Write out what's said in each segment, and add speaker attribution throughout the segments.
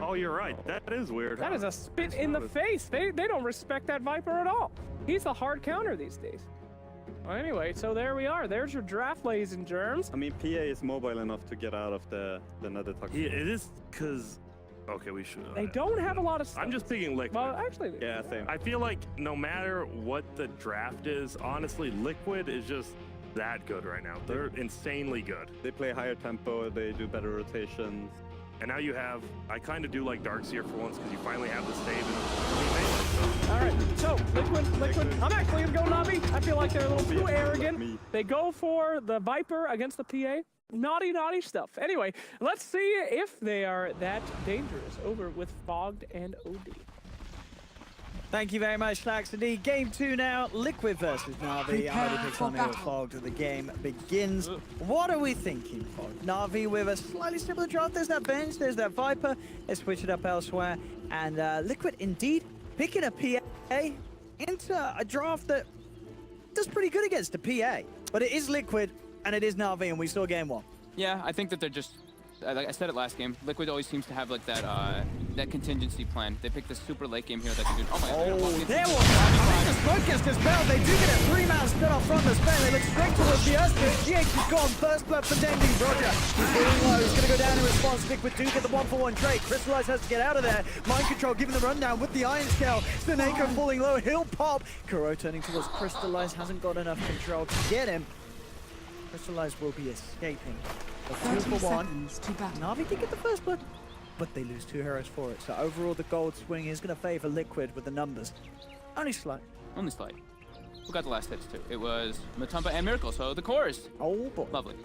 Speaker 1: Oh, you're right. That is weird.
Speaker 2: That is a spit in the face. They don't respect that Viper at all. He's a hard counter these days. Well, anyway, so there we are. There's your draft, ladies and germs.
Speaker 1: I mean, PA is mobile enough to get out of the nether toxic.
Speaker 3: Yeah, it is because. Okay, we should.
Speaker 2: They don't have a lot of stuff.
Speaker 3: I'm just picking Liquid.
Speaker 2: Well, actually,
Speaker 1: Yeah, same.
Speaker 3: I feel like no matter what the draft is, honestly, Liquid is just that good right now. They're insanely good.
Speaker 1: They play higher tempo, they do better rotations.
Speaker 3: And now you have, I kind of do like Darkseer for once because you finally have the stave and
Speaker 2: all right, so Liquid. I'm actually gonna go Navi. I feel like they're a little too arrogant. They go for the Viper against the PA. Naughty stuff. Anyway, let's see if they are that dangerous. Over with Fogged and OD.
Speaker 4: Thank you very much, Laxity. Game 2 now. Liquid versus Na'Vi. I'm ready to pick on here. Fogged. The game begins. What are we thinking, Fogged? Na'Vi with a slightly similar draft. There's that bench, there's that Viper. Let's switch it up elsewhere. And Liquid indeed picking a PA into a draft that does pretty good against a PA. But it is Liquid and it is Na'Vi, and we saw game 1.
Speaker 5: Yeah, I think that they're just, like I said it last game, Liquid always seems to have like that contingency plan. They pick the super late game hero that can do. Oh my God!
Speaker 4: There was the smoke gets dispelled. They do get a 3-man split off from the spell. They look straight towards the Earthquake. GH is gone. First blood for Dending. Roger. He's falling low. He's going to go down in response. Liquid do get the 1-for-1 trade. Crystallize has to get out of there. Mind Control giving the rundown with the Iron Scale. Sneko falling low. He'll pop. Kuro turning towards Crystallize. Hasn't got enough control to get him. Crystallize will be escaping. 2-for-1. Na'Vi did get the first blood, but they lose 2 heroes for it. So overall, the gold swing is going to favor Liquid with the numbers. Only slight.
Speaker 5: Only slight. Who got the last hits too? It was Matumba and Miracle, so the cores.
Speaker 4: Oh boy.
Speaker 5: Lovely.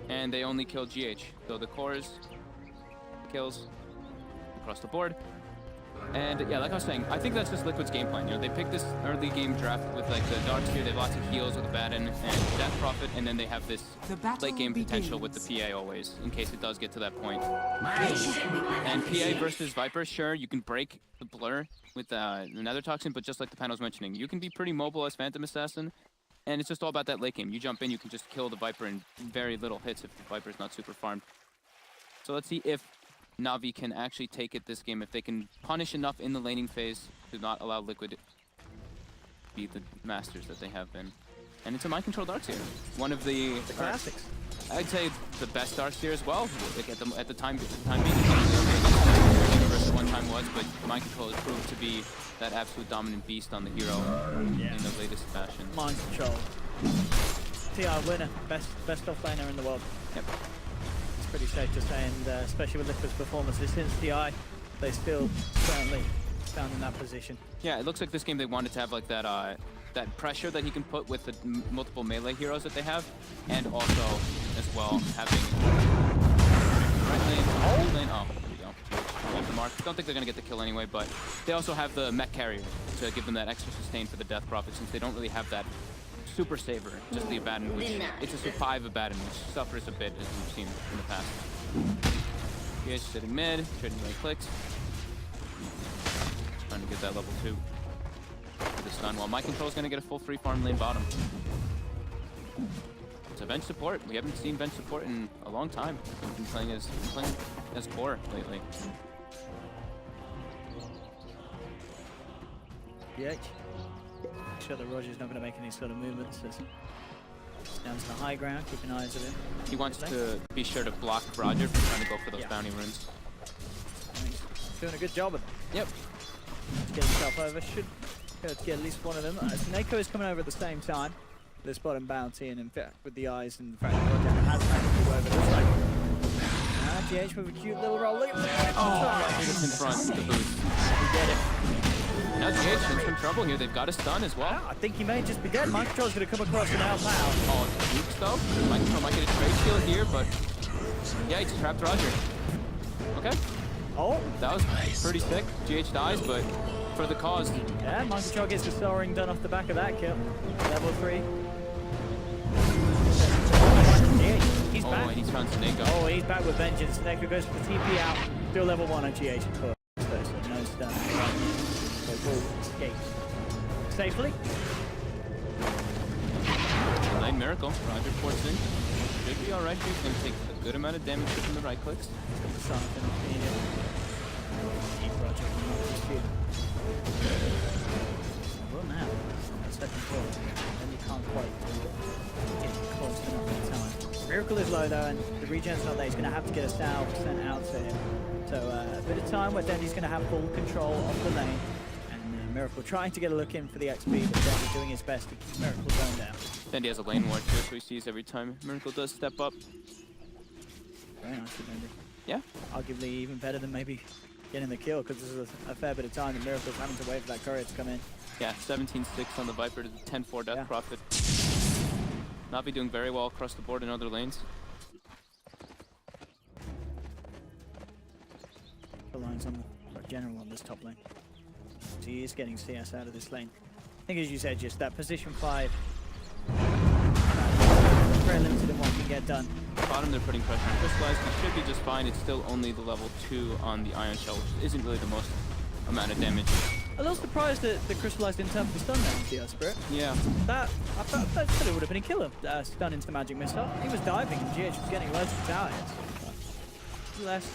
Speaker 5: And they only killed GH. So the cores kills across the board. And yeah, like I was saying, I think that's just Liquid's game plan. You know, they pick this early game draft with like the Darkseer, they have lots of heals with Abaddon and Death Prophet, and then they have this late game potential with the PA always, in case it does get to that point. And PA versus Viper, sure, you can break the blur with the Nether Toxin, but just like the panel was mentioning, you can be pretty mobile as Phantom Assassin, and it's just all about that late game. You jump in, you can just kill the Viper in very little hits if the Viper's not super farmed. So let's see if Na'Vi can actually take it this game, if they can punish enough in the laning phase to not allow Liquid to be the masters that they have been. And it's a Mind Control Darkseer. One of the
Speaker 4: classics.
Speaker 5: I'd say the best Darkseer as well. Like at the time being, Universe one time was, but Mind Control has proved to be that absolute dominant beast on the hero in the latest fashion.
Speaker 4: Mind Control. TR winner, best offlaner in the world.
Speaker 5: Yep.
Speaker 4: Pretty safe to say, and especially with Liquid's performances since TI, they still certainly found in that position.
Speaker 5: Yeah, it looks like this game they wanted to have like that that pressure that he can put with the multiple melee heroes that they have, and also as well having right lane. Oh, there we go. Off the mark. Don't think they're gonna get the kill anyway, but they also have the mech carrier to give them that extra sustain for the Death Prophet, since they don't really have that super saver, just the Abaddon, which it's a survive Abaddon, which suffers a bit as we've seen in the past. GH sitting mid, trading right clicks. Trying to get that level 2 for the stun, while Mind Control is going to get a full free farm lane bottom. It's a bench support. We haven't seen bench support in a long time. We've been playing as core lately.
Speaker 4: GH. Sure that Roger's not going to make any sort of movements as down to the high ground, keeping eyes on him.
Speaker 5: He wants to be sure to block Roger from trying to go for those bounty runes.
Speaker 4: He's doing a good job of it.
Speaker 5: Yep.
Speaker 4: Get himself over, should be able to get at least one of them. Sneko is coming over at the same time. This bottom bounty, and in fact with the eyes and the fact that Roger has managed to go over this way. GH with a cute little roll. Look at that!
Speaker 5: Oh, he gets in front, the boost.
Speaker 4: He did it.
Speaker 5: Now GH in some trouble here. They've got a stun as well.
Speaker 4: I think he may just be dead. Mind Control's going to come across and out now.
Speaker 5: Oh, Dukes though. Mind Control might get a trade steal here, but yeah, he just trapped Roger. Okay.
Speaker 4: Oh,
Speaker 5: that was pretty sick. GH dies, but for the cause.
Speaker 4: Yeah, Mind Control gets the soaring done off the back of that kill. Level 3. He's back.
Speaker 5: And he's found Sneko.
Speaker 4: Oh, he's back with vengeance. Sneko goes for the TP out. Still level 1 on GH, of course. So no stun. So will escape safely.
Speaker 5: Lane Miracle. Roger ports in. Should be alright. He's going to take a good amount of damage from the right clicks.
Speaker 4: Miracle is low though, and the regen's not there. He's going to have to get a salve sent out to him. So a bit of time where Dendy's going to have full control of the lane. And Miracle trying to get a look in for the XP, but Dendy doing his best to keep Miracle going down.
Speaker 5: Dendy has a lane ward too, so he sees every time Miracle does step up.
Speaker 4: Very nice for Dendy.
Speaker 5: Yeah.
Speaker 4: Arguably even better than maybe getting the kill, because this is a fair bit of time that Miracle's having to wait for that courier to come in.
Speaker 5: Yeah, 17-6 on the Viper to the 10-4 Death Prophet. Navi doing very well across the board in other lanes.
Speaker 4: The lines on the general on this top lane. So he is getting CS out of this lane. I think, as you said, just that position 5. Very limited in what can get done.
Speaker 5: Bottom, they're putting pressure on Crystallized. He should be just fine. It's still only the level 2 on the Ion Shell, which isn't really the most amount of damage.
Speaker 4: A little surprised that the Crystallized didn't turn for the stun down CS Spirit.
Speaker 5: Yeah.
Speaker 4: I thought it would have been a killer stun into the magic missile. He was diving and GH was getting loads of tower hits. Less,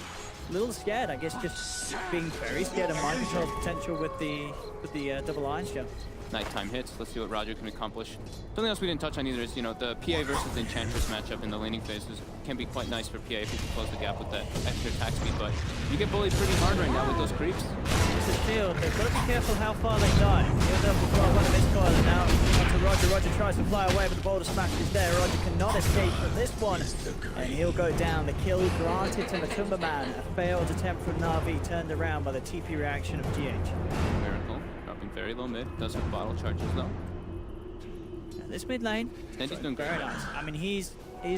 Speaker 4: a little scared, I guess, just being very scared of mind control potential with the double Ion Shell.
Speaker 5: Nighttime hits. Let's see what Roger can accomplish. Something else we didn't touch on either is, you know, the PA versus the Enchantress matchup in the laning phases can be quite nice for PA if you can close the gap with that extra attack speed, but you get bullied pretty hard right now with those creeps.
Speaker 4: It's a field. They've got to be careful how far they dive. He'll up before one of his coil, and now onto Roger. Roger tries to fly away, but the boulder smash is there. Roger cannot escape from this one, and he'll go down. The kill granted to Matumba Man. A failed attempt from Na'Vi turned around by the TP reaction of GH.
Speaker 5: Miracle. Very low mid, does have bottle charges though.
Speaker 4: Yeah, this mid lane,
Speaker 5: Dendy's doing
Speaker 4: very
Speaker 5: great.
Speaker 4: nice. I mean, he's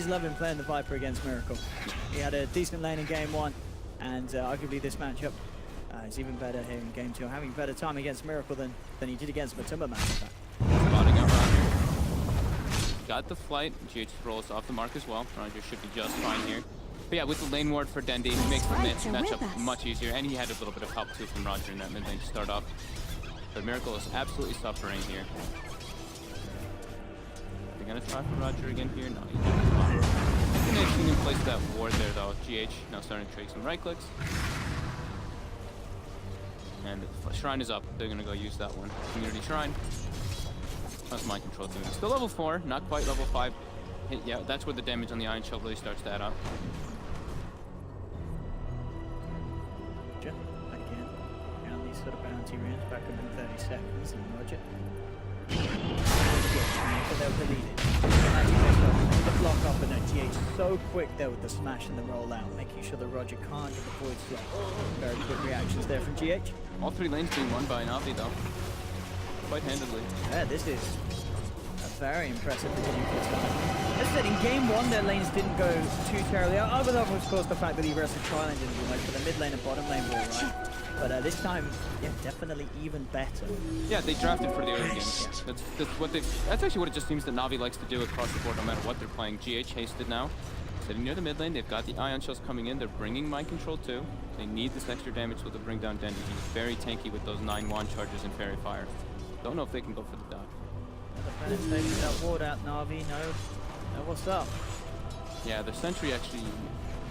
Speaker 4: loving playing the Viper against Miracle. He had a decent lane in game 1, and arguably this matchup is even better here in game 2. Having better time against Miracle than he did against Matumba Man.
Speaker 5: Spotting up Roger. Got the flight. GH rolls off the mark as well. Roger should be just fine here. But yeah, with the lane ward for Dendy, he makes the matchup much easier, and he had a little bit of help too from Roger in that mid lane to start off. But Miracle is absolutely suffering here. They're gonna try for Roger again here. No, he didn't. He can place that ward there though. GH now starting to trade some right clicks. And the shrine is up. They're gonna go use that one. Community shrine. That's mind control doing. Still level 4, not quite level 5. Yeah, that's where the damage on the Iron Shell really starts to add up.
Speaker 4: Sort of bounty range back up in 30 seconds, and Roger. They'll delete it. The block off, and GH so quick there with the smash and the rollout, making sure that Roger can't get the void slot. Very quick reactions there from GH.
Speaker 5: All 3 lanes being won by Navi though. Quite handedly.
Speaker 4: Yeah, this is a very impressive beginning for this time. As I said, in game 1 their lanes didn't go too terribly out, other than of course the fact that he wrestled tri-lane didn't do much, but the mid lane and bottom lane were alright. But this time, yeah, definitely even better.
Speaker 5: Yeah, they drafted for the early game. That's actually what it just seems that Navi likes to do across the board, no matter what they're playing. GH hasted now, sitting near the mid lane. They've got the Ion Shells coming in. They're bringing mind control too. They need this extra damage so they'll bring down Dendy. He's very tanky with those 9 wand charges and fairy fire. Don't know if they can go for the dive.
Speaker 4: The Phoenix taking that ward out, Na'Vi. No, what's up?
Speaker 5: Yeah, the sentry actually,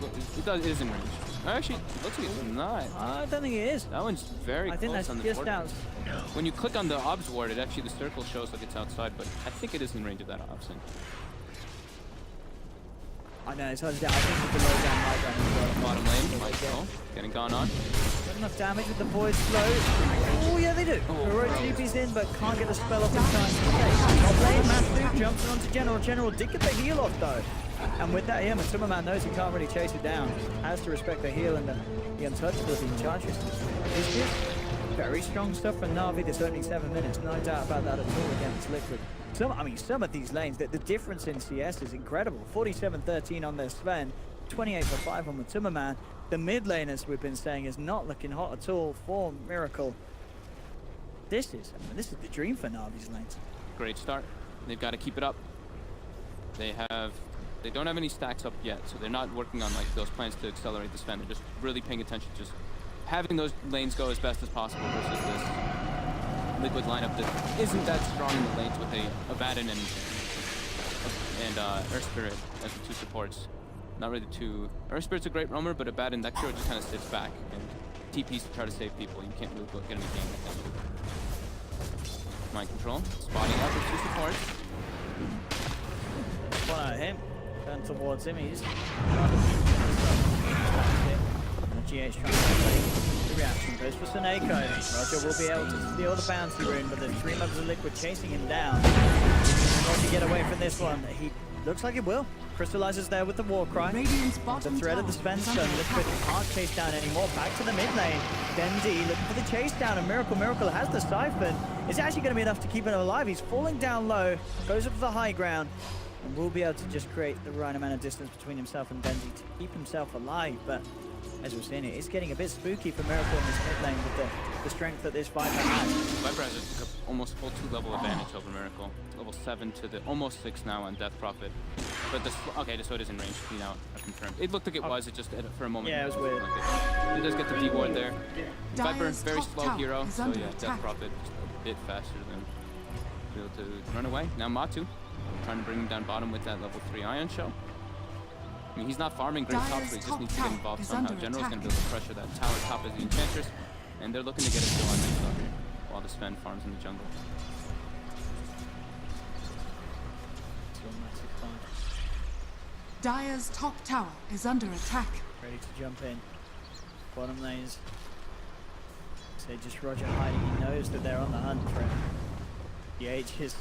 Speaker 5: it is in range. Actually, looks like it's not.
Speaker 4: I don't think it is.
Speaker 5: That one's very close. I think that's
Speaker 4: on the just out.
Speaker 5: When you click on the obs ward, it actually, the circle shows like it's outside, but I think it is in range of that obs thing.
Speaker 4: I know, it's hard to do. I think with the low down, high ground as well.
Speaker 5: Bottom lane, Michael, getting gone on.
Speaker 4: Got enough damage with the void slow. Oh yeah, they do. Heroic TP's in, but can't get the spell off in time. Top lane, Matthew jumps onto General. General did get the heal off though. And with that, yeah, Matumba Man knows he can't really chase it down. Has to respect the heal and the untouchability and charges. It's just very strong stuff from Na'Vi this opening 7 minutes. No doubt about that at all against Liquid. Some of these lanes, the difference in CS is incredible. 47-13 on their Sven, 28-5 on Matumba Man. The mid lane, as we've been saying, is not looking hot at all for Miracle. This is the dream for Na'Vi's lanes.
Speaker 5: Great start. They've got to keep it up. They don't have any stacks up yet, so they're not working on like those plans to accelerate the Sven. They're just really paying attention, just having those lanes go as best as possible versus this Liquid lineup that isn't that strong in the lanes with a Abaddon and Earth Spirit as the 2 supports. Not really the 2. Earth Spirit's a great roamer, but Abaddon, that hero just kind of sits back and TPs to try to save people. You can't really get any game with them. Mind control, spotting out with 2 supports.
Speaker 4: One out of him. turn towards him. He's trying to and the GH trying to play the reaction. Goes for Seneko. Roger will be able to steal the bounty rune, but the 3 members of Liquid chasing him down. Roger get away from this one. He looks like he will. Crystallizes there with the war cry. The threat of the Spencer. Liquid can't chase down anymore. Back to the mid lane. Dendi looking for the chase down, and Miracle has the siphon. It's actually going to be enough to keep him alive. He's falling down low, goes up to the high ground, and will be able to just create the right amount of distance between himself and Dendi to keep himself alive. But as we're seeing, it's getting a bit spooky for Miracle in this mid lane with the strength that this Viper has.
Speaker 5: Viper has almost full 2-level advantage over Miracle. Level 7 to the almost 6 now on Death Prophet. But okay, so it is in range. You know, I confirmed. It looked like it was. It just for a moment.
Speaker 4: Yeah, it was weird.
Speaker 5: It does get the D-ward there. Viper, very slow hero. So yeah, Death Prophet just a bit faster than be able to run away. Now Matu trying to bring him down bottom with that level 3 Ion Shell. I mean, he's not farming great top, so he just needs to get involved somehow. General's going to be able to pressure that tower top as the Enchantress, and they're looking to get a kill on this stuff while the Sven farms in the jungle.
Speaker 6: Dire's top tower is under attack.
Speaker 4: Ready to jump in. Bottom lanes. So just Roger hiding. He knows that they're on the hunt for him. The H is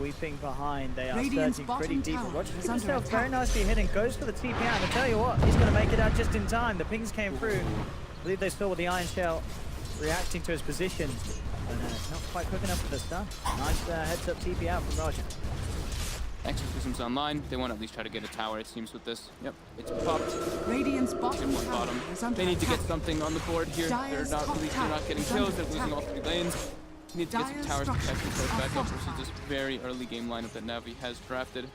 Speaker 4: weeping behind. They are searching pretty deep. Roger keeps himself very nicely hidden. Goes for the TP out. And I tell you what, he's going to make it out just in time. The pings came through. I believe they saw with the Iron Shell reacting to his position. But not quite quick enough for the stun. Nice heads up TP out from Roger.
Speaker 5: Exorcism's online. They want to at least try to get a tower, it seems, with this. Yep, it's popped.
Speaker 6: Radiant's bottom
Speaker 5: One bottom.
Speaker 6: is under
Speaker 5: They need to
Speaker 6: attack.
Speaker 5: get something on the board here. They're not getting kills. They're losing all 3 lanes. Need to get some towers to catch themselves back up versus this very early game lineup that Navi has drafted.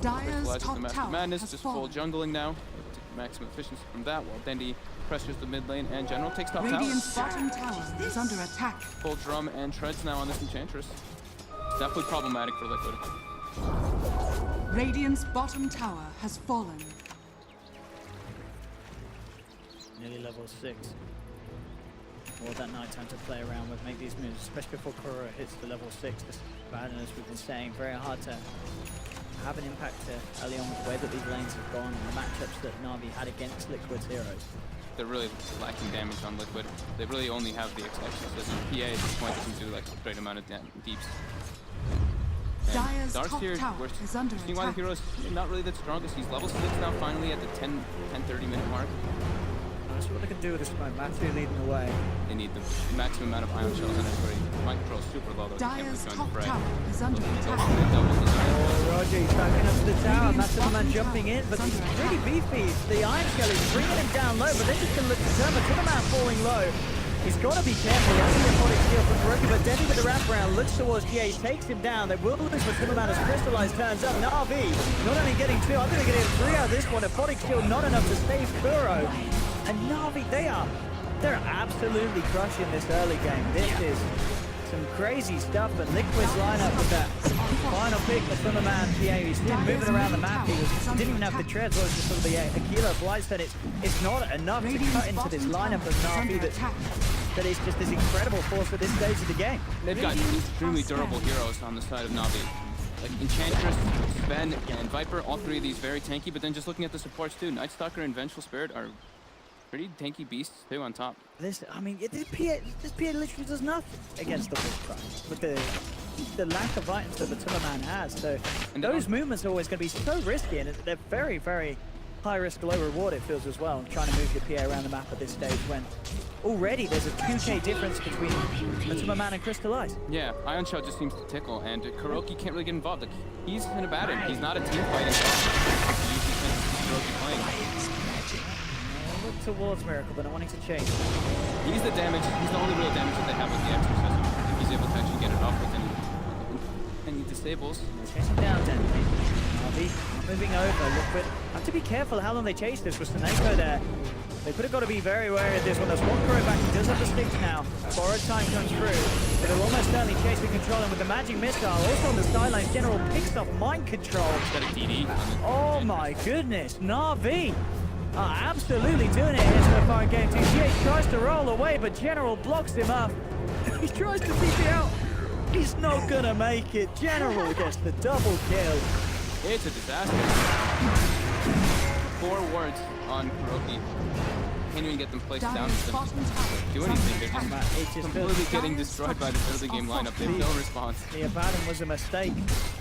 Speaker 6: Dire's
Speaker 5: Crystallizes the
Speaker 6: top
Speaker 5: Master
Speaker 6: tower
Speaker 5: Madness,
Speaker 6: has
Speaker 5: just full
Speaker 6: fallen.
Speaker 5: jungling now. To maximum efficiency from that, while Dendi pressures the mid lane and General takes top
Speaker 6: Radiant's
Speaker 5: tower.
Speaker 6: bottom tower is under attack.
Speaker 5: Full drum and treads now on this Enchantress. Definitely problematic for Liquid.
Speaker 6: Radiant's bottom tower has fallen.
Speaker 4: Nearly level 6. More that night time to play around with, make these moves, especially before Kuro hits the level 6. This pattern, as we've been saying, very hard to have an impact early on with the way that these lanes have gone and the matchups that Na'Vi had against Liquid's heroes.
Speaker 5: They're really lacking damage on Liquid. They really only have the exorcism. PA at this point doesn't do like a great amount of deeps.
Speaker 6: Dire's
Speaker 5: Dark's
Speaker 6: top
Speaker 5: here,
Speaker 6: tower
Speaker 5: we're
Speaker 6: is under
Speaker 5: seeing why the
Speaker 6: attack.
Speaker 5: hero's not really the strongest. He's level 6 now, finally at the 10-30 minute mark.
Speaker 4: That's what they can do with this one. Matthew leading the way.
Speaker 5: They need the maximum amount of ion shells on everybody. Mind control super low though.
Speaker 6: Dire's
Speaker 5: They can't
Speaker 6: top
Speaker 5: really join the fray.
Speaker 6: tower is under attack.
Speaker 4: Oh, Roger, he's backing up to the tower.
Speaker 6: Radiant's
Speaker 4: Massive man
Speaker 6: bottom
Speaker 4: jumping in,
Speaker 6: tower
Speaker 4: but
Speaker 6: is
Speaker 4: he's
Speaker 6: under
Speaker 4: pretty beefy. The Iron Shell is bringing him down low, but they're just going to look to turn. Matsunaman falling low. He's got to be careful. He has to get a body steal from Kuroki, but Dendi with the wraparound looks towards GA, takes him down. They will lose Matsunaman as Crystallize turns up. Na'Vi not only getting 2, I think they're getting 3 out of this one. A body steal not enough to save Kuro. And Na'Vi, they're absolutely crushing this early game. This is some crazy stuff, but Liquid's lineup with that final pick, Matsunaman, PA, he's still moving around the map. He didn't even have the treads, it was just sort of the Aquila Blightstone. It's not enough to cut into this lineup of Na'Vi that is just this incredible force at this stage of the game.
Speaker 5: They've got extremely durable heroes on the side of Na'Vi. Like Enchantress, Sven, and Viper, all 3 of these very tanky, but then just looking at the supports too, Night Stalker and Vengeful Spirit are pretty tanky beasts too on top.
Speaker 4: This PA literally does nothing against the full cry with the lack of items that the Matsunaman has. So
Speaker 5: And
Speaker 4: those movements are always going to be so risky, and they're very, very high risk, low reward, it feels as well, trying to move your PA around the map at this stage when already there's a 2k difference between Matsunaman and Crystallize.
Speaker 5: Yeah, Ion Shell just seems to tickle, and Kuroki can't really get involved. Like, he's in a battle. He's not a team fighting. He usually tends to see Kuroki playing.
Speaker 4: Look towards Miracle, but not wanting to change.
Speaker 5: He's the damage. He's the only real damage that they have with the exorcism. If he's able to actually get it off with any disables.
Speaker 4: Chasing down Dendi. Na'Vi moving over. Liquid have to be careful how long they chase this with Seneko there. They could have got to be very wary of this one. There's one Kuro back. He does have the sticks now. Borrowed time comes through. But they're almost certainly chasing control, and with the magic missile also on the sidelines, General picks up mind control.
Speaker 5: Got a DD.
Speaker 4: Oh my goodness, Na'Vi are absolutely doing it here so far in game 2. GH tries to roll away, but General blocks him up. He tries to TP out. He's not gonna make it. General gets the double kill.
Speaker 5: It's a disaster. 4 wards on Kuroki. Can't even get them placed down.
Speaker 6: Dire's bottom tower
Speaker 5: Do
Speaker 6: is
Speaker 5: anything.
Speaker 6: under
Speaker 5: They're
Speaker 6: attack.
Speaker 5: just
Speaker 4: It just
Speaker 5: completely
Speaker 4: feels
Speaker 5: getting destroyed by this early game lineup. They have no response.
Speaker 4: the Abaddon was a mistake.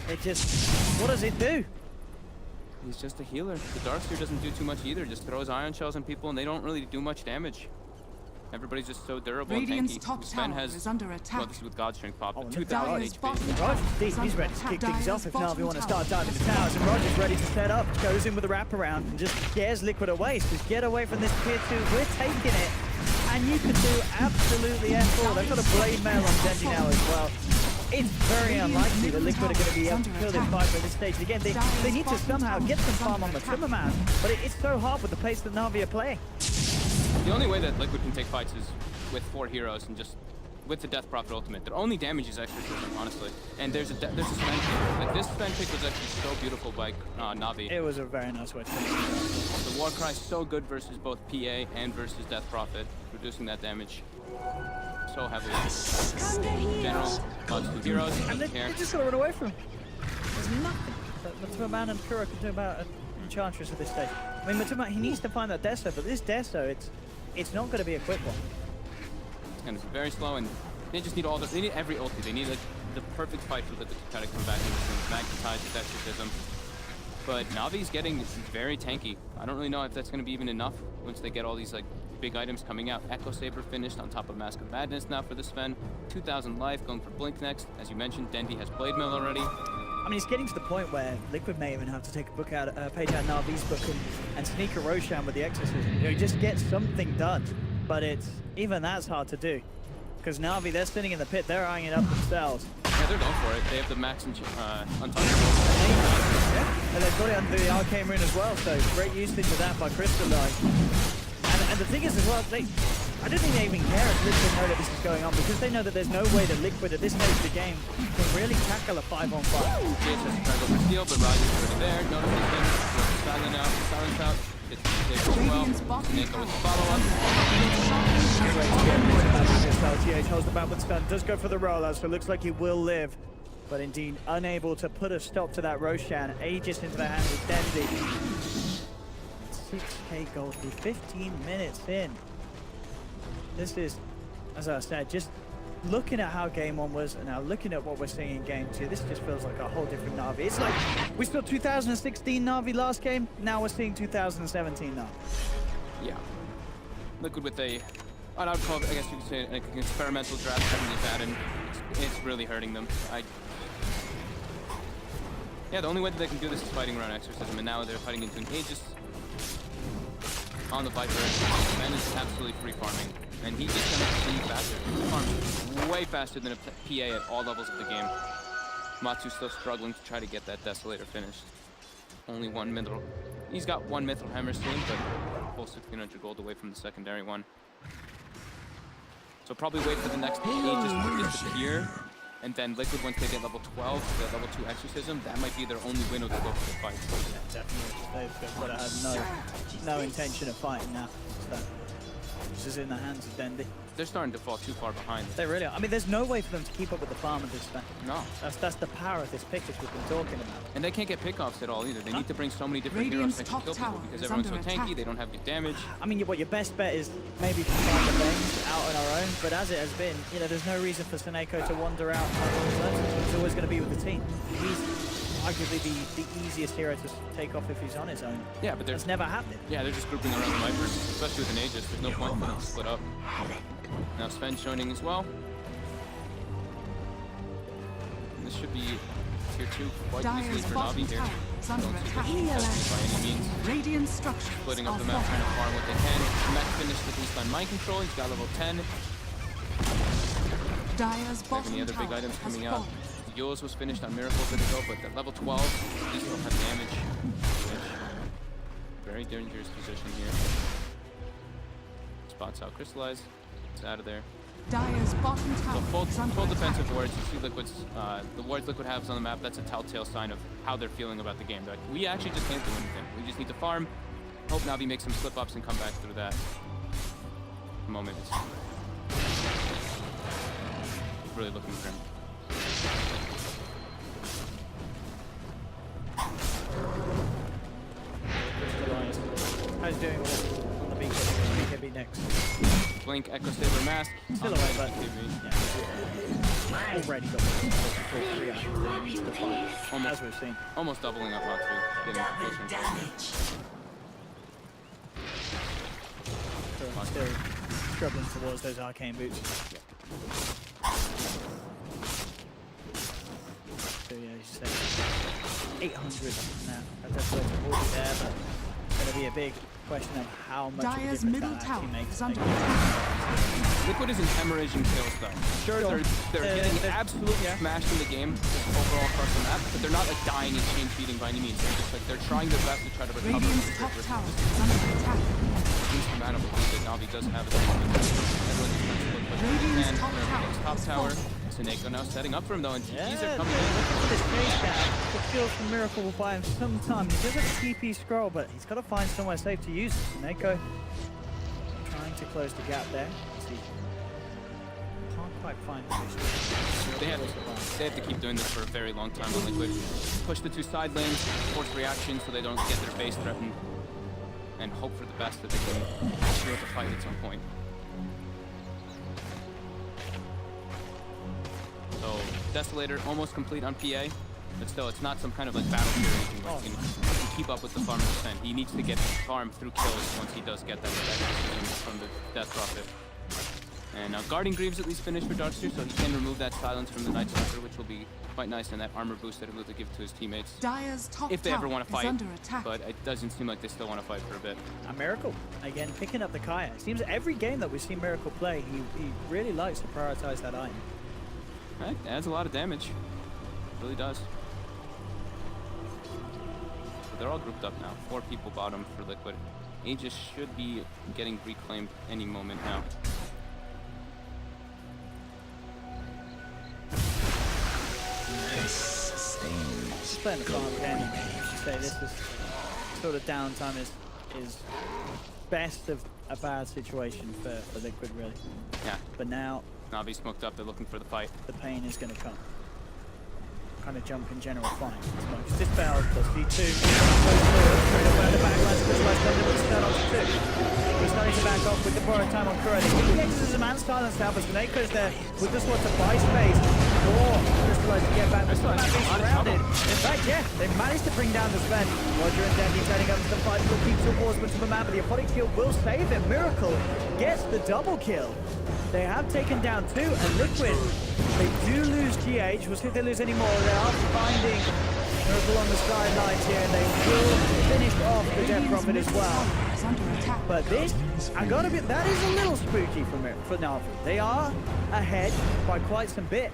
Speaker 4: It just, what does it do?
Speaker 5: He's just a healer. The Darkseer doesn't do too much either. Just throws ion shells on people and they don't really do much damage. Everybody's just so durable
Speaker 6: Radiant's
Speaker 5: and tanky.
Speaker 6: top
Speaker 5: Sven
Speaker 6: tower
Speaker 5: has,
Speaker 6: is under
Speaker 5: well,
Speaker 6: attack.
Speaker 5: this is with God Strength pop,
Speaker 4: Oh,
Speaker 5: but
Speaker 4: look at
Speaker 5: 2,000
Speaker 6: Dire's
Speaker 5: HP.
Speaker 6: bottom
Speaker 4: Roger's
Speaker 6: tower
Speaker 4: deep.
Speaker 6: is
Speaker 4: He's
Speaker 6: under
Speaker 4: ready to
Speaker 6: attack.
Speaker 4: kick things
Speaker 6: Dire's
Speaker 4: off if Navi
Speaker 6: bottom
Speaker 4: want to
Speaker 6: tower
Speaker 4: start diving
Speaker 6: is
Speaker 4: the towers.
Speaker 6: under
Speaker 4: And Roger's ready to set up. Goes in with a wraparound and just scares Liquid away. Says, get away from this tier 2. We're taking it. And you can do absolutely F4. They've got a blade mail on Genji now as well. It's very unlikely that Liquid are going to be able to kill this fight at this stage. Again, they need to somehow get some farm on the Timmerman, but it's so hard with the pace that Navi are playing.
Speaker 5: The only way that Liquid can take fights is with 4 heroes and just with the Death Prophet ultimate. Their only damage is exorcism, honestly. And there's a Sven pick. Like, this Sven pick was actually so beautiful by Navi.
Speaker 4: It was a very nice way to finish.
Speaker 5: The Warcry is so good versus both PA and versus Death Prophet, reducing that damage so heavily. General, Bo2 heroes,
Speaker 4: And
Speaker 5: doesn't care.
Speaker 4: they just got to run away from him. There's nothing that Matuma and Kuro can do about an Enchantress at this stage. I mean, Matuma, he needs to find that Deso, but this Deso, it's not going to be a quick one.
Speaker 5: It's going to be very slow, and they just need they need every ulti. They need like, the perfect fight for Liquid to try to come back and just magnetize with exorcism. But Navi's getting very tanky. I don't really know if that's going to be even enough once they get all these like big items coming out. Echo Saber finished on top of Mask of Madness now for the Sven. 2,000 life, going for Blink next. As you mentioned, Dendi has Blade Mill already.
Speaker 4: I mean, it's getting to the point where Liquid may even have to take a page out Navi's book and sneak a Roshan with the Exorcism. You know, just get something done. But even that's hard to do. Because Navi, they're sitting in the pit, they're eyeing it up themselves.
Speaker 5: Yeah, they're going for it. They have the max untouchable.
Speaker 4: And they've got it under the Arcane Rune as well, so great usage of that by Crystalline. And the thing is as well, I don't think they even care if Liquid know that this is going on, because they know that there's no way that Liquid at this stage of the game can really tackle a 5-on-5.
Speaker 5: GH has to try to go for steal, but Raj is already there. Notices him. Silent out. Silence out. It's safe as well. Neko with the follow-up.
Speaker 4: GH holds the map with stun, does go for the rollout, so it looks like he will live. But indeed, unable to put a stop to that Roshan. Aegis into the hands of Dendi. 6k gold, 15 minutes in. This is, as I said, just looking at how game 1 was and now looking at what we're seeing in game 2, this just feels like a whole different Na'Vi. It's like we saw 2016 Na'Vi last game, now we're seeing 2017 Na'Vi.
Speaker 5: Yeah. Liquid with I would call it, I guess you could say, an experimental draft having the Abaddon. It's really hurting them. Yeah, the only way that they can do this is fighting around Exorcism, and now they're fighting into an Aegis on the Viper. Man is absolutely free farming, and he's just gonna continue faster. He farms way faster than a PA at all levels of the game. Matsu's still struggling to try to get that Desolator finished. Only 1 mithril. He's got 1 mithril hammer soon, but full 1,600 gold away from the secondary one. So probably wait for the next Aegis to disappear, and then Liquid, once they get level 12, get level 2 Exorcism, that might be their only window to go for the fight.
Speaker 4: Yeah, definitely. They've got to have no intention of fighting now. So, this is in the hands of Dendi.
Speaker 5: They're starting to fall too far behind.
Speaker 4: They really are. I mean, there's no way for them to keep up with the farm at this time.
Speaker 5: No.
Speaker 4: That's the power of this pick that we've been talking about.
Speaker 5: And they can't get pickoffs at all either. They need to bring so many different
Speaker 6: Radiant's
Speaker 5: heroes that can kill
Speaker 6: top
Speaker 5: people
Speaker 6: tower
Speaker 5: because
Speaker 6: is
Speaker 5: everyone's so
Speaker 6: under
Speaker 5: tanky,
Speaker 6: attack.
Speaker 5: they don't have good damage.
Speaker 4: I mean, what your best bet is maybe to find the lanes out on our own, but as it has been, you know, there's no reason for Seneko to wander out on his own. He's always going to be with the team. He's arguably the easiest hero to take off if he's on his own.
Speaker 5: Yeah, but
Speaker 4: That's never happened.
Speaker 5: yeah, they're just grouping around the Vipers, especially with an Aegis. There's no point for them to split up. Now Sven joining as well. And this should be tier 2 quite easily
Speaker 6: Dire's
Speaker 5: for
Speaker 6: bottom
Speaker 5: Navi here.
Speaker 6: tower is under
Speaker 5: Don't see
Speaker 6: attack.
Speaker 5: them contested by any means.
Speaker 6: Radiant structures
Speaker 5: Splitting
Speaker 6: are
Speaker 5: up the map, trying to
Speaker 6: fortified.
Speaker 5: farm what they can. Mech finished with Eastline Mind Control. He's got level 10.
Speaker 6: Dire's
Speaker 5: Any
Speaker 6: bottom
Speaker 5: other big
Speaker 6: tower
Speaker 5: items
Speaker 6: has
Speaker 5: coming out?
Speaker 6: fallen.
Speaker 5: Yours was finished on Miracle a bit ago, but at level 12, these don't have damage. Very dangerous position here. Spots out Crystallize. It's out of there.
Speaker 6: Dire's bottom
Speaker 5: So
Speaker 6: tower
Speaker 5: full
Speaker 6: is under
Speaker 5: defensive
Speaker 6: attack.
Speaker 5: wards. You see Liquid's, the wards Liquid has on the map, that's a telltale sign of how they're feeling about the game. They're like, we actually just can't do anything. We just need to farm. Hope Navi makes some slip-ups and come back through that moment. It's really looking grim. Blink, Echo Saber, Mask.
Speaker 4: Still away, but already got the
Speaker 5: Almost,
Speaker 4: as we've seen.
Speaker 5: almost doubling up Matu, getting closer and closer.
Speaker 4: So still struggling towards those arcane boots. So yeah, as you said, 800 now. That's where it's already there, but it's going to be a big question of how much of a
Speaker 6: Dire's
Speaker 4: difference
Speaker 6: middle
Speaker 4: that
Speaker 6: tower
Speaker 4: actually makes.
Speaker 6: is under attack.
Speaker 5: Liquid isn't hemorrhaging kills though. Sure, they're getting absolutely smashed in the game just overall across the map, but they're not like dying and chain feeding by any means. They're just like they're trying their best to try to recover.
Speaker 6: Radiant's top tower is under attack.
Speaker 5: At least the mana belief that Navi does have is everyone just trying to look push
Speaker 6: Radiant's
Speaker 5: and
Speaker 6: top tower is falling.
Speaker 5: Seneko now setting up for him though, and TPs
Speaker 4: Yeah,
Speaker 5: are coming in.
Speaker 4: look at this chase down. The skills from Miracle will buy him some time. He does have a TP scroll, but he's got to find somewhere safe to use it. Neko trying to close the gap there. See, can't quite find the position.
Speaker 5: They have to keep doing this for a very long time on Liquid. Push the two side lanes, force reaction so they don't get their base threatened, and hope for the best that they can actually have to fight at some point. So, Desolator almost complete on PA, but still, it's not some kind of like battle tier or anything where he can keep up with the farm percent. He needs to get farm through kills once he does get that from the Death Prophet. And now Guarding Greaves at least finished for Darkseer, so he can remove that silence from the Night Stalker, which will be quite nice, and that armor boost that he'll be able to give to his teammates.
Speaker 6: Dire's top
Speaker 5: If they ever
Speaker 6: tower
Speaker 5: want to
Speaker 6: is
Speaker 5: fight,
Speaker 6: under attack.
Speaker 5: but it doesn't seem like they still want to fight for a bit.
Speaker 4: A Miracle, again, picking up the Kaya. It seems every game that we've seen Miracle play, he really likes to prioritize that item.
Speaker 5: Right, adds a lot of damage. Really does. So they're all grouped up now. 4 people bottom for Liquid. Aegis should be getting reclaimed any moment now.
Speaker 4: Just playing the farm game. I should say this is sort of downtime is best of a bad situation for Liquid, really.
Speaker 5: Yeah,
Speaker 4: But now
Speaker 5: Navi smoked up. They're looking for the fight.
Speaker 4: the pain is going to come. Kind of jump in general fine. Smokes dispelled plus V2. Goes forward, straight up around the back line. Specialized blender with the stun on 2. He's starting to back off with the borrowed time on Kurani. He exits as a man silence now, but Snake's there with the sword to buy space. Or Crystallized to get back. The Swan being surrounded. In fact, yeah, they managed to bring down the Sven. Roger and Dandy turning up to the fight. Will keep towards to the man, but the Aphotic Shield will save him. Miracle gets the double kill. They have taken down 2, and Liquid, they do lose GH. We'll see if they lose any more. They are finding Miracle on the sidelines here, and they will finish off the Death Prophet as well.
Speaker 6: Is under attack.
Speaker 4: But this, I gotta be, that is a little spooky for Navi. They are ahead by quite some bit.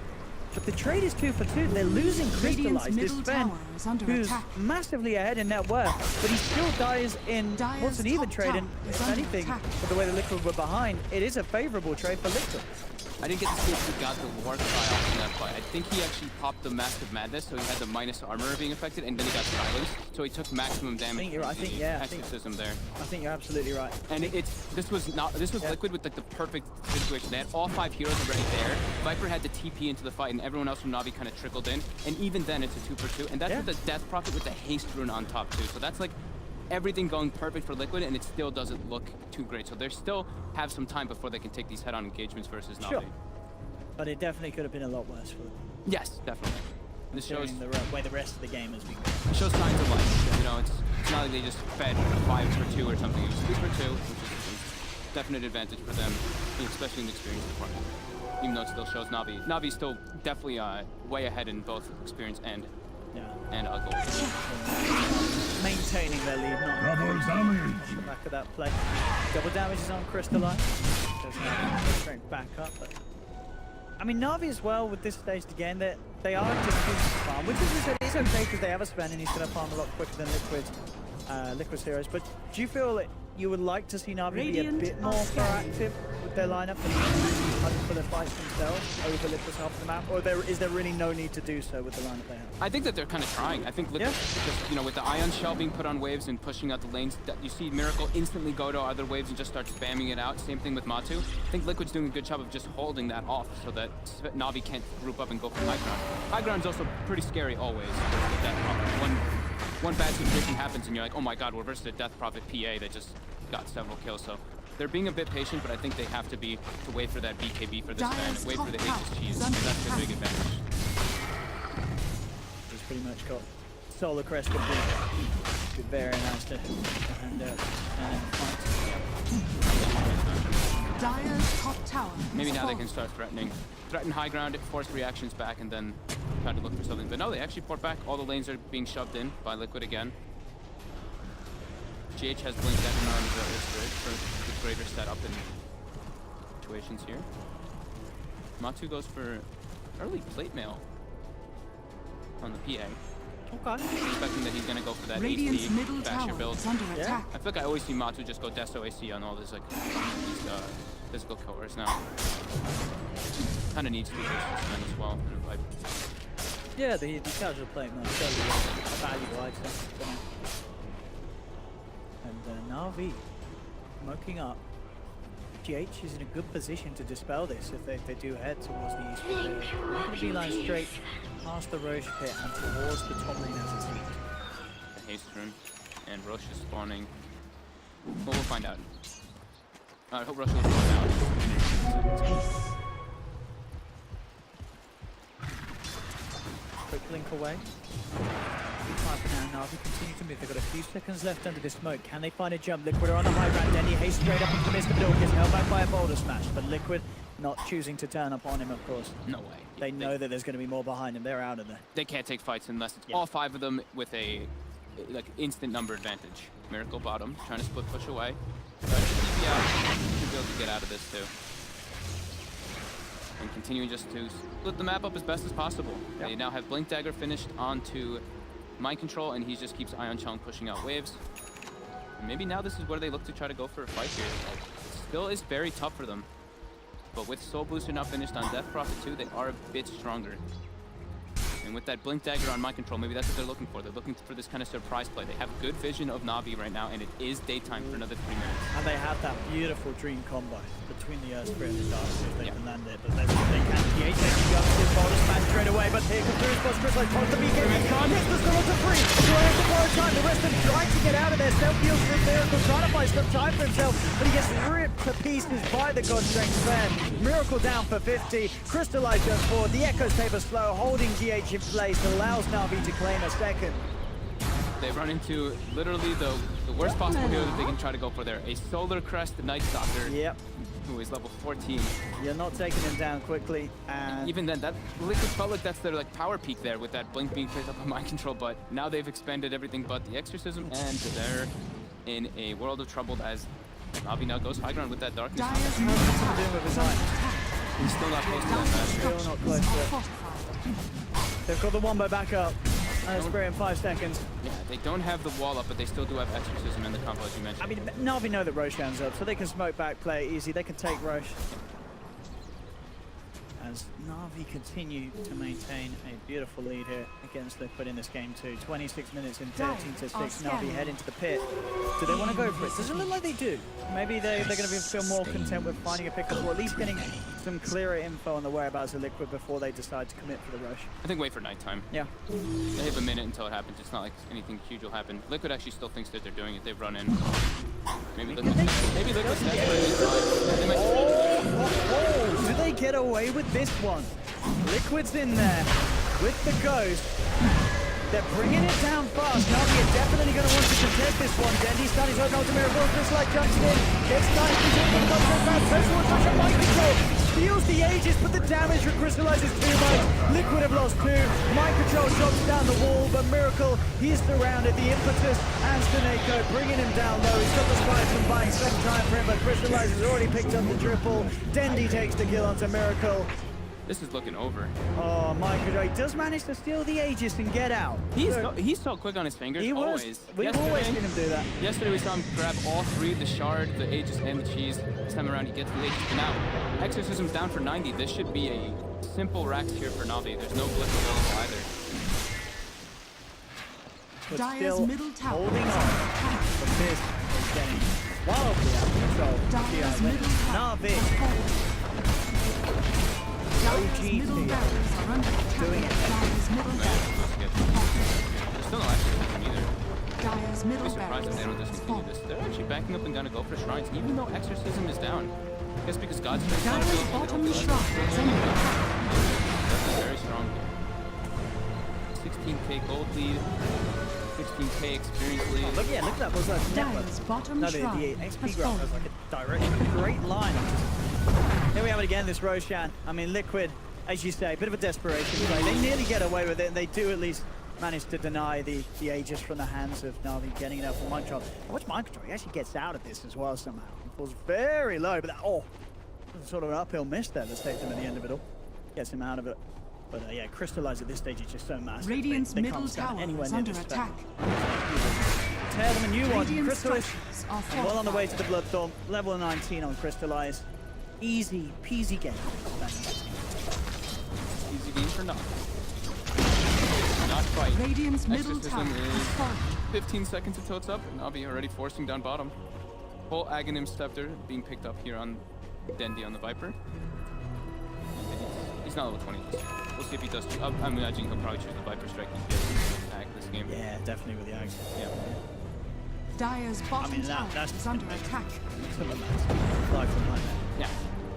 Speaker 4: But the trade is 2 for 2. They're losing Crystallized. This
Speaker 6: middle
Speaker 4: Sven,
Speaker 6: tower is under
Speaker 4: who's
Speaker 6: attack.
Speaker 4: massively ahead in net worth, but he still dies in
Speaker 6: Dire's
Speaker 4: what's an even
Speaker 6: top
Speaker 4: trade. And
Speaker 6: tower is
Speaker 4: if
Speaker 6: under
Speaker 4: anything,
Speaker 6: attack.
Speaker 4: with the way the Liquid were behind, it is a favorable trade for Liquid.
Speaker 5: I didn't get to see if he got the war cry off in that fight. I think he actually popped the Massive Madness, so he had the minus armor being affected, and then he got silenced, so he took maximum damage.
Speaker 4: I think
Speaker 5: exorcism there.
Speaker 4: I think you're absolutely right.
Speaker 5: And this was Liquid with like the perfect situation. They had all 5 heroes already there. Viper had the TP into the fight, and everyone else from Navi kind of trickled in. And even then, it's a 2 for 2, and that's with the Death Prophet with the haste rune on top too. So that's like everything going perfect for Liquid, and it still doesn't look too great. So they still have some time before they can take these head-on engagements versus Navi.
Speaker 4: Sure. But it definitely could have been a lot worse for them.
Speaker 5: Yes, definitely. This shows
Speaker 4: the way the rest of the game has been.
Speaker 5: It shows signs of life. You know, it's not like they just fed 5 for 2 or something. It was 3 for 2, which is a definite advantage for them, especially in the experience department. Even though it still shows Navi. Navi's still definitely way ahead in both experience and gold.
Speaker 4: Maintaining their lead, not
Speaker 7: Double damage.
Speaker 4: off the back of that play. Double damage is on Crystalline. Does Navi straight back up, but I mean Navi as well with this stage again that they are just choosing to farm, which is okay because they have a Sven and he's going to farm a lot quicker than Liquid's heroes. But do you feel that you would like to see Navi be a bit more proactive with their lineup and hunt for the fights themselves over Liquid's half of the map, or is there really no need to do so with the lineup they have?
Speaker 5: I think that they're kind of trying. I think Liquid, just, you know, with the Ion Shell being put on waves and pushing out the lanes, that you see Miracle instantly go to other waves and just start spamming it out. Same thing with Matu. I think Liquid's doing a good job of just holding that off so that Navi can't group up and go for high ground. High ground's also pretty scary always. One bad situation happens and you're like, oh my god, we're versus a Death Prophet PA that just got several kills. So they're being a bit patient, but I think they have to wait for that BKB for this fan, wait for the Aegis cheese, and that's their big advantage.
Speaker 4: He's pretty much got Solar Crest would be very nice to fight.
Speaker 6: Dire's top tower.
Speaker 5: Maybe
Speaker 6: has
Speaker 5: now they
Speaker 6: fallen.
Speaker 5: can start threaten high ground, force reactions back, and then try to look for something. But no, they actually port back. All the lanes are being shoved in by Liquid again. GH has Blink Dagger on the bridge for the greater setup in situations here. Matu goes for early plate mail on the PA.
Speaker 4: Okay.
Speaker 5: Expecting that he's gonna go for that
Speaker 6: Radiant's
Speaker 5: AC
Speaker 6: middle
Speaker 5: basher
Speaker 6: tower
Speaker 5: build.
Speaker 6: is under attack.
Speaker 5: I feel like I always see Matu just go Desto AC on all this, like, these physical cores now. Kind of needs to be as well.
Speaker 4: Yeah, the casual play might certainly a valuable item. And Na'Vi smoking up. GH is in a good position to dispel this if they do head towards the east. They're going to be like straight past the Roche pit and towards the top lane as it seems.
Speaker 5: The haste rune, and Roche is spawning. Well, we'll find out. I hope Roche will spawn out.
Speaker 4: Quick blink away. Now Na'Vi continue to move. They've got a few seconds left under this smoke. Can they find a jump? Liquid are on the high ground. Denny haste straight up into the midst of it all. Gets held back by a boulder smash, but Liquid not choosing to turn up on him, of course.
Speaker 5: No way.
Speaker 4: They know that there's going to be more behind him. They're out of there.
Speaker 5: They can't take fights unless it's all 5 of them with a like instant number advantage. Miracle bottom, trying to split push away. Yeah, should be able to get out of this too. And continuing just to split the map up as best as possible.
Speaker 4: Yep.
Speaker 5: They now have Blink Dagger finished onto Mind Control, and he just keeps Ion Chong pushing out waves. And maybe now this is where they look to try to go for a fight here. Still is very tough for them. But with Soul Booster now finished on Death Prophet 2, they are a bit stronger. And with that Blink Dagger on Mind Control, maybe that's what they're looking for. They're looking for this kind of surprise play. They have good vision of Na'Vi right now, and it is daytime for another 3 minutes.
Speaker 4: And they have that beautiful dream combo between the Earth Spirit and the Dark Spirit. They can land it, but they can. The 8 taking up this boulder smash straight away, but here comes the response. Chris like pulls the BKB. Hits the still to free. Trying to borrow time. The rest of them trying to get out of there. Self feels good. Miracle trying to buy some time for himself, but he gets ripped to pieces by the God Strength fan. Miracle down for 50. Crystallize goes forward. The Echo's paper slow, holding GH in place. Allows Na'Vi to claim a second.
Speaker 5: They run into literally the worst possible hero that they can try to go for there. A Solar Crest Night Stalker.
Speaker 4: Yep.
Speaker 5: Who is level 14.
Speaker 4: You're not taking him down quickly. And
Speaker 5: even then, that Liquid felt like that's their like power peak there with that Blink being picked up on Mind Control, but now they've expended everything but the Exorcism, and they're in a world of trouble as Na'Vi now goes high ground with that darkness.
Speaker 6: Dire's middle tower is under attack.
Speaker 5: He's still not close to that.
Speaker 4: Still not close to it. They've got the Wombo back up. And a spray in 5 seconds.
Speaker 5: Yeah, they don't have the wall up, but they still do have Exorcism in the combo, as you mentioned.
Speaker 4: I mean, Na'Vi know that Roche hands up, so they can smoke back, play it easy. They can take Roche. As Na'Vi continue to maintain a beautiful lead here against Liquid in this game too. 26 minutes in 13-6. Na'Vi head into the pit. Do they want to go for it? Doesn't look like they do. Maybe they're going to feel more content with finding a pickup, or at least getting some clearer info on the whereabouts of Liquid before they decide to commit for the rush.
Speaker 5: I think wait for nighttime.
Speaker 4: Yeah.
Speaker 5: They have a minute until it happens. It's not like anything huge will happen. Liquid actually still thinks that they're doing it. They've run in. Maybe Liquid's desperate.
Speaker 4: Do they get away with this one? Liquid's in there with the Ghost. They're bringing it down fast. Na'Vi are definitely going to want to contest this one. Dendy's done his own ultimate miracle. Chris like jumps in. Gets nice. He's in the control. Personal touch of Mind Control. Steals the Aegis, but the damage from Crystallizes too much. Liquid have lost 2. Mind Control shots down the wall, but Miracle, he's surrounded. The impetus and Staneko bringing him down low. He's got the spikes from buying second time for him, but Crystallizes already picked up the triple. Dendy takes the kill onto Miracle.
Speaker 5: This is looking over.
Speaker 4: Oh, Mind Control, he does manage to steal the Aegis and get out.
Speaker 5: He's so quick on his fingers,
Speaker 4: He was.
Speaker 5: always.
Speaker 4: We've always seen him do that.
Speaker 5: Yesterday we saw him grab all 3, the Shard, the Aegis, and the Cheese. This time around he gets the Aegis. And now, Exorcism's down for 90. This should be a simple rack here for Na'Vi. There's no blitz available either.
Speaker 4: But
Speaker 6: Dire's
Speaker 4: still
Speaker 6: middle tower
Speaker 4: holding
Speaker 6: is
Speaker 4: on.
Speaker 6: under attack.
Speaker 4: But this is getting wildly out of control.
Speaker 6: Dire's middle tower
Speaker 4: Na'Vi
Speaker 6: has fallen. Dire's middle barracks are under attack.
Speaker 4: doing it.
Speaker 6: Dire's middle barracks.
Speaker 5: There's still no Exorcism either.
Speaker 6: Dire's Radiant's middle
Speaker 5: I'd be surprised if they don't
Speaker 6: barracks
Speaker 5: discontinue
Speaker 6: has
Speaker 5: this.
Speaker 6: fallen.
Speaker 5: They're actually backing up and gonna go for shrines, even though exorcism is down. I guess because God's Strength is not
Speaker 6: Dire's
Speaker 5: built,
Speaker 6: bottom
Speaker 5: they don't
Speaker 6: shrine
Speaker 5: feel
Speaker 6: is under attack.
Speaker 5: That's very strong here. 16k gold lead, 16k experience lead.
Speaker 4: Look at that. Was that network?
Speaker 6: Dire's bottom
Speaker 4: No, the
Speaker 6: shrine
Speaker 4: XP
Speaker 6: has
Speaker 4: graph
Speaker 6: fallen.
Speaker 4: has like a direction. Great line. Here we have it again, this Roshan. I mean, Liquid, as you say, a bit of a desperation play. They nearly get away with it, and they do at least manage to deny the Aegis from the hands of Na'Vi, getting it out from Mind Control. Watch Mind Control, he actually gets out of this as well somehow. He falls very low, but that, sort of an uphill miss there that saved him at the end of it all. Gets him out of it. But yeah, Crystallize at this stage is just so massive.
Speaker 6: Radiant's
Speaker 4: they
Speaker 6: middle
Speaker 4: can't stand
Speaker 6: tower
Speaker 4: anywhere
Speaker 6: is
Speaker 4: near
Speaker 6: under
Speaker 4: this
Speaker 6: attack.
Speaker 4: Tear them a new one.
Speaker 6: Radiant
Speaker 4: Crystallize.
Speaker 6: structures are
Speaker 4: And well on the way to
Speaker 6: fortified.
Speaker 4: the Bloodthorn. Level 19 on Crystallize. Easy peasy game.
Speaker 5: Easy game for not. Not quite.
Speaker 6: Radiant's middle
Speaker 5: Exorcism
Speaker 6: tower has
Speaker 5: is
Speaker 6: fallen.
Speaker 5: 15 seconds until it's up. Navi already forcing down bottom. Full Aghanim Scepter being picked up here on Dendi on the Viper. And he's not level 20 just yet. We'll see if he does. I'm imagining he'll probably choose the Viper Strike and get attack this game.
Speaker 4: Yeah, definitely with the Axe.
Speaker 5: Yeah.
Speaker 6: Dire's bottom tower
Speaker 4: that's
Speaker 6: is under attack.
Speaker 4: Some of that's life from nightmare.
Speaker 5: Yeah.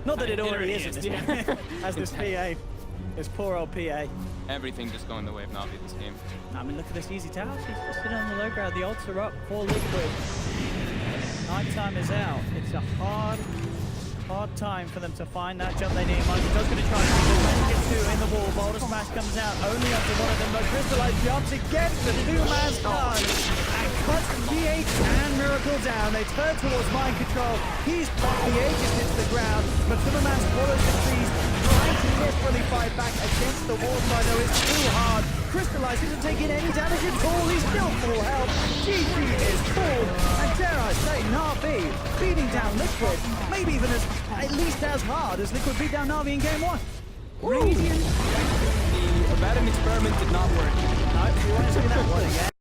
Speaker 4: Not that it
Speaker 5: It
Speaker 4: already
Speaker 5: already
Speaker 4: is in
Speaker 5: is,
Speaker 4: this
Speaker 5: yeah.
Speaker 4: game. As this PA, this poor old PA.
Speaker 5: Everything just going the way of Navi this game.
Speaker 4: I mean, look at this easy tower. She's just sitting on the low ground. The odds are up for Liquid. Nighttime is out. It's a hard time for them to find that jump they need. Michael does going to try and get two in the wall. Boulder Smash comes out only up to one of them, but Crystallize jumps against the two-man stun and cuts DH and Miracle down. They turn towards Mind Control. He's popped the Aegis into the ground, but Timmerman swallows the trees, trying to desperately fight back against the wall side, though it's too hard. Crystallize isn't taking any damage at all. He's still full health. GG is pulled, and dare I say, Na'Vi beating down Liquid, maybe even at least as hard as Liquid beat down Na'Vi in game one.
Speaker 6: Radiant
Speaker 5: The Abaddon experiment did not work.
Speaker 4: No, you want to see that one again?